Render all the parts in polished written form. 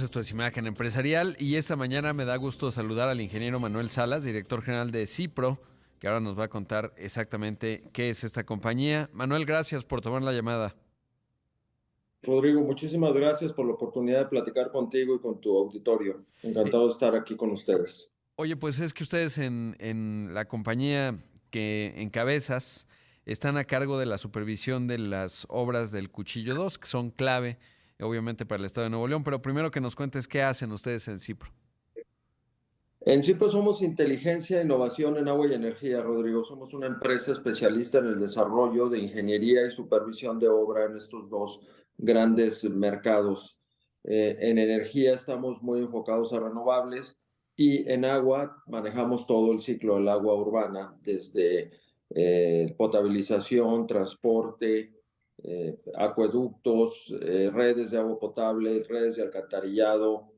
Esto es Imagen Empresarial y esta mañana me da gusto saludar al ingeniero Manuel Salas, director general de Cipro, que ahora nos va a contar exactamente qué es esta compañía. Manuel, gracias por tomar la llamada. Rodrigo, muchísimas gracias por la oportunidad de platicar contigo y con tu auditorio. Eh, Encantado de estar aquí con ustedes. Oye, pues es que ustedes en la compañía que encabezas están a cargo de la supervisión de las obras del Cuchillo 2, que son clave, obviamente, para el Estado de Nuevo León, pero primero que nos cuentes qué hacen ustedes en Cipro. En Cipro somos inteligencia e innovación en agua y energía, Rodrigo. Somos una empresa especialista en el desarrollo de ingeniería y supervisión de obra en estos dos grandes mercados. En energía estamos muy enfocados a renovables y en agua manejamos todo el ciclo del agua urbana, desde potabilización, transporte, acueductos, redes de agua potable, redes de alcantarillado,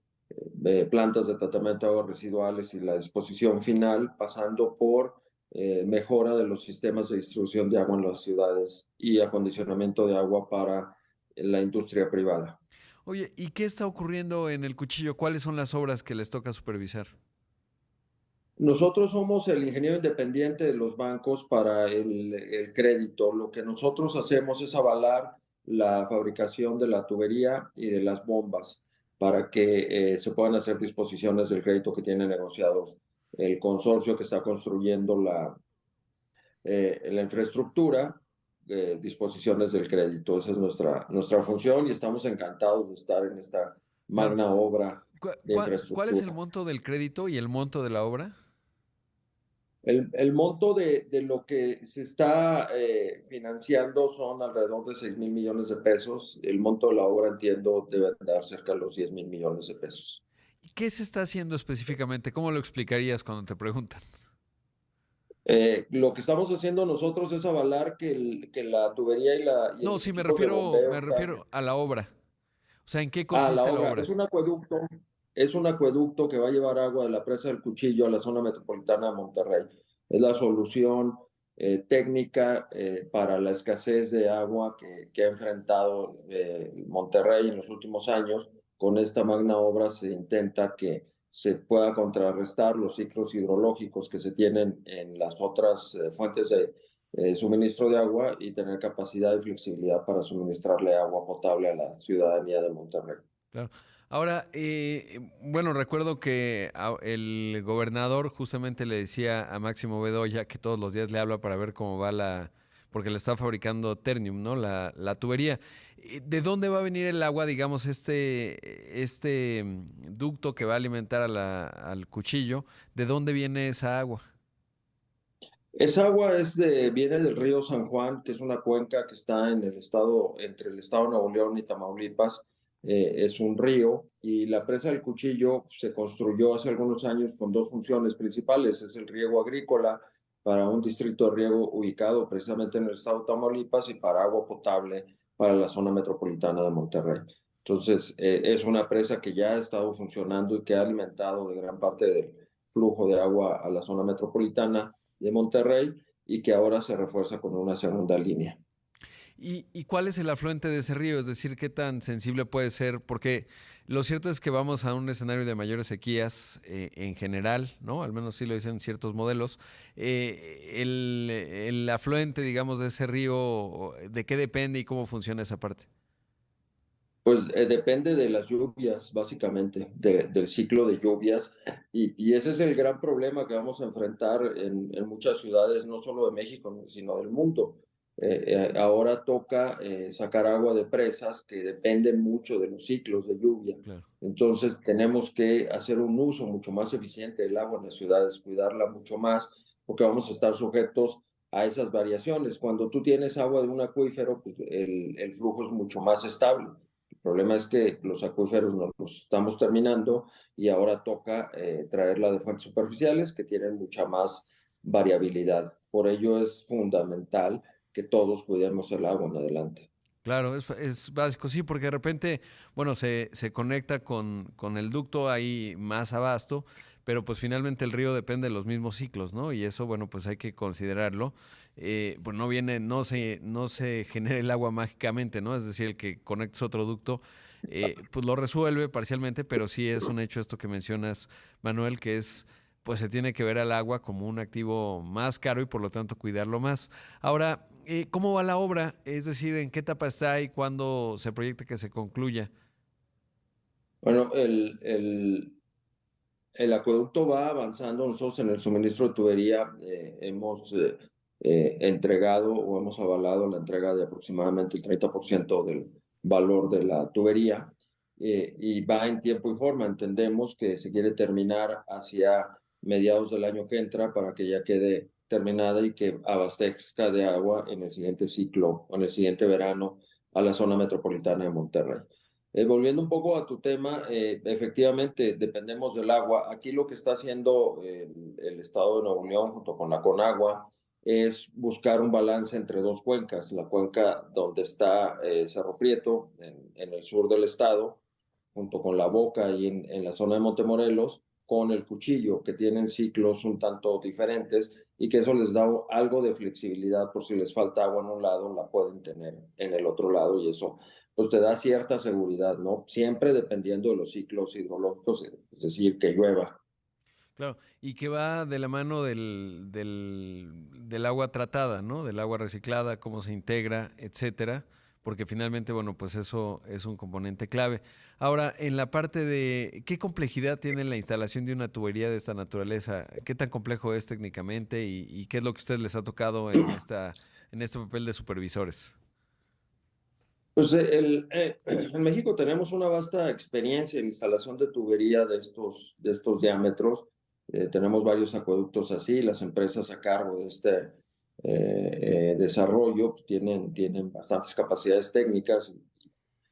plantas de tratamiento de aguas residuales y la disposición final, pasando por mejora de los sistemas de distribución de agua en las ciudades y acondicionamiento de agua para la industria privada. Oye, ¿y qué está ocurriendo en el Cuchillo? ¿Cuáles son las obras que les toca supervisar? Nosotros somos el ingeniero independiente de los bancos para el crédito. Lo que nosotros hacemos es avalar la fabricación de la tubería y de las bombas para que se puedan hacer disposiciones del crédito que tiene negociados el consorcio que está construyendo la infraestructura, disposiciones del crédito. Esa es nuestra función y estamos encantados de estar en esta Claro. magna obra de ¿Cuál es el infraestructura. monto del crédito y el monto de la obra? El monto de lo que se está financiando son alrededor de 6,000 millones de pesos. El monto de la obra, entiendo, debe andar cerca de los 10,000 millones de pesos. ¿Y qué se está haciendo específicamente? ¿Cómo lo explicarías cuando te preguntan? Lo que estamos haciendo nosotros es avalar que la tubería y No, los sí, me equipos de refiero, bombeo me refiero a la obra. O sea, ¿en qué la consiste la obra obra? es un acueducto que va a llevar agua de la presa del Cuchillo a la zona metropolitana de Monterrey. Es la solución técnica para la escasez de agua que ha enfrentado Monterrey en los últimos años. Con esta magna obra se intenta que se pueda contrarrestar los ciclos hidrológicos que se tienen en las otras fuentes de suministro de agua y tener capacidad y flexibilidad para suministrarle agua potable a la ciudadanía de Monterrey. Claro. Ahora, bueno, recuerdo que el gobernador justamente le decía a Máximo Bedoya que todos los días le habla para ver cómo va porque le está fabricando Ternium, ¿no? La tubería. ¿De dónde va a venir el agua, digamos, este ducto que va a alimentar a al Cuchillo? ¿De dónde viene esa agua? Esa agua viene del río San Juan, que es una cuenca que está en el estado, entre el estado de Nuevo León y Tamaulipas. Es un río y la presa del Cuchillo se construyó hace algunos años con dos funciones principales. Es el riego agrícola para un distrito de riego ubicado precisamente en el estado de Tamaulipas y para agua potable para la zona metropolitana de Monterrey. Entonces, es una presa que ya ha estado funcionando y que ha alimentado de gran parte del flujo de agua a la zona metropolitana de Monterrey y que ahora se refuerza con una segunda línea. ¿Y cuál es el afluente de ese río? Es decir, ¿qué tan sensible puede ser? Porque lo cierto es que vamos a un escenario de mayores sequías en general, ¿no? Al menos sí lo dicen ciertos modelos. El afluente, digamos, de ese río, ¿de qué depende y cómo funciona esa parte? Pues depende de las lluvias, básicamente, del ciclo de lluvias. Y ese es el gran problema que vamos a enfrentar en muchas ciudades, no solo de México, sino del mundo. Ahora toca sacar agua de presas que dependen mucho de los ciclos de lluvia. Claro. Entonces tenemos que hacer un uso mucho más eficiente del agua en las ciudades, cuidarla mucho más, porque vamos a estar sujetos a esas variaciones. Cuando tú tienes agua de un acuífero, pues el flujo es mucho más estable. El problema es que los acuíferos nos los estamos terminando y ahora toca traerla de fuentes superficiales que tienen mucha más variabilidad. Por ello es fundamental que todos cuidemos el agua en adelante. Claro, es básico, sí, porque de repente, bueno, se conecta con el ducto ahí más abasto, pero pues finalmente el río depende de los mismos ciclos, ¿no? Y eso, bueno, pues hay que considerarlo. Pues no viene, no se genera el agua mágicamente, ¿no? Es decir, el que conectes otro ducto. pues lo resuelve parcialmente, pero sí es un hecho esto que mencionas, Manuel, que es, pues se tiene que ver al agua como un activo más caro y por lo tanto cuidarlo más. Ahora, ¿cómo va la obra? Es decir, ¿en qué etapa está y cuándo se proyecta que se concluya? Bueno, el acueducto va avanzando. Nosotros en el suministro de tubería hemos entregado o hemos avalado la entrega de aproximadamente el 30% del valor de la tubería y va en tiempo y forma. Entendemos que se quiere terminar hacia mediados del año que entra para que ya quede terminada y que abastezca de agua en el siguiente ciclo o en el siguiente verano a la zona metropolitana de Monterrey. Volviendo un poco a tu tema, efectivamente dependemos del agua. Aquí lo que está haciendo el Estado de Nuevo León junto con la Conagua es buscar un balance entre dos cuencas. La cuenca donde está Cerro Prieto, en el sur del estado, junto con la Boca y en la zona de Montemorelos, con el Cuchillo, que tienen ciclos un tanto diferentes y que eso les da algo de flexibilidad por si les falta agua en un lado, la pueden tener en el otro lado y eso pues te da cierta seguridad, ¿no? Siempre dependiendo de los ciclos hidrológicos, es decir, que llueva. Claro, y que va de la mano del agua tratada, ¿no? Del agua reciclada, cómo se integra, etcétera, porque finalmente, bueno, pues eso es un componente clave. Ahora, en la parte de qué complejidad tiene la instalación de una tubería de esta naturaleza, qué tan complejo es técnicamente y qué es lo que a ustedes les ha tocado en este papel de supervisores. Pues en México tenemos una vasta experiencia en instalación de tubería de estos diámetros. Tenemos varios acueductos así. Las empresas a cargo de este desarrollo tienen bastantes capacidades técnicas.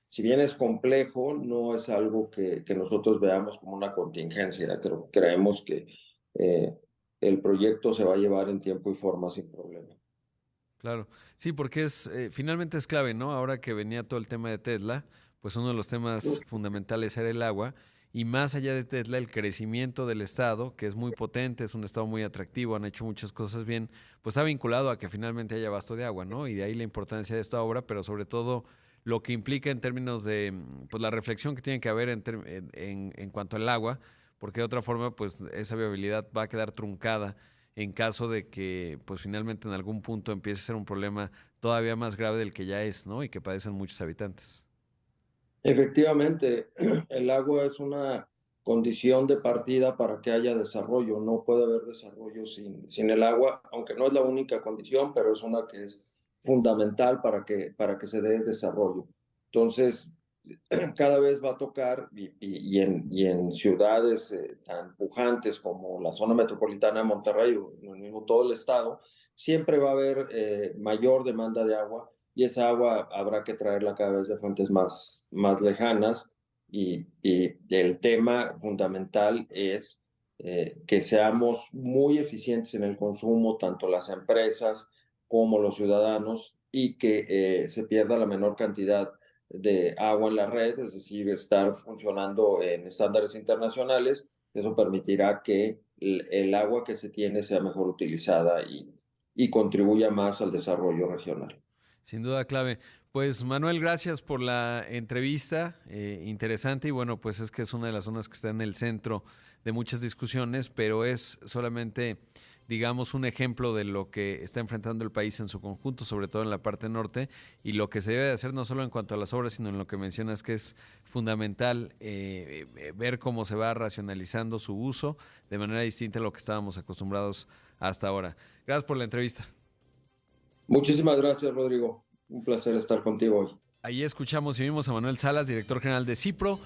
Si bien es complejo, no es algo que nosotros veamos como una contingencia. Creemos que eh, el proyecto se va a llevar en tiempo y forma sin problema. Claro, sí, porque finalmente es clave, ¿no? Ahora que venía todo el tema de Tesla, pues uno de los temas fundamentales era el agua y más allá de Tesla, el crecimiento del estado, que es muy potente, es un estado muy atractivo, han hecho muchas cosas bien, pues ha vinculado a que finalmente haya abasto de agua, ¿no? Y de ahí la importancia de esta obra, pero sobre todo lo que implica en términos de, pues la reflexión que tiene que haber en cuanto al agua, porque de otra forma, pues esa viabilidad va a quedar truncada en caso de que pues finalmente en algún punto empiece a ser un problema todavía más grave del que ya es, ¿no? Y que padecen muchos habitantes. Efectivamente, el agua es una condición de partida para que haya desarrollo. No puede haber desarrollo sin el agua, aunque no es la única condición, pero es una que es fundamental para que se dé desarrollo. Entonces, cada vez va a tocar, y en ciudades tan pujantes como la zona metropolitana de Monterrey o en el mismo todo el estado, siempre va a haber mayor demanda de agua y esa agua habrá que traerla cada vez de fuentes más lejanas y el tema fundamental es que seamos muy eficientes en el consumo, tanto las empresas como los ciudadanos, y que se pierda la menor cantidad de agua en la red, es decir, estar funcionando en estándares internacionales. Eso permitirá que el agua que se tiene sea mejor utilizada y contribuya más al desarrollo regional. Sin duda clave. Pues Manuel, gracias por la entrevista, interesante y bueno, pues es que es una de las zonas que está en el centro de muchas discusiones, pero es solamente, digamos, un ejemplo de lo que está enfrentando el país en su conjunto, sobre todo en la parte norte, y lo que se debe de hacer no solo en cuanto a las obras, sino en lo que mencionas que es fundamental ver cómo se va racionalizando su uso de manera distinta a lo que estábamos acostumbrados hasta ahora. Gracias por la entrevista. Muchísimas gracias, Rodrigo. Un placer estar contigo hoy. Ahí escuchamos y vimos a Manuel Salas, director general de CIPRO.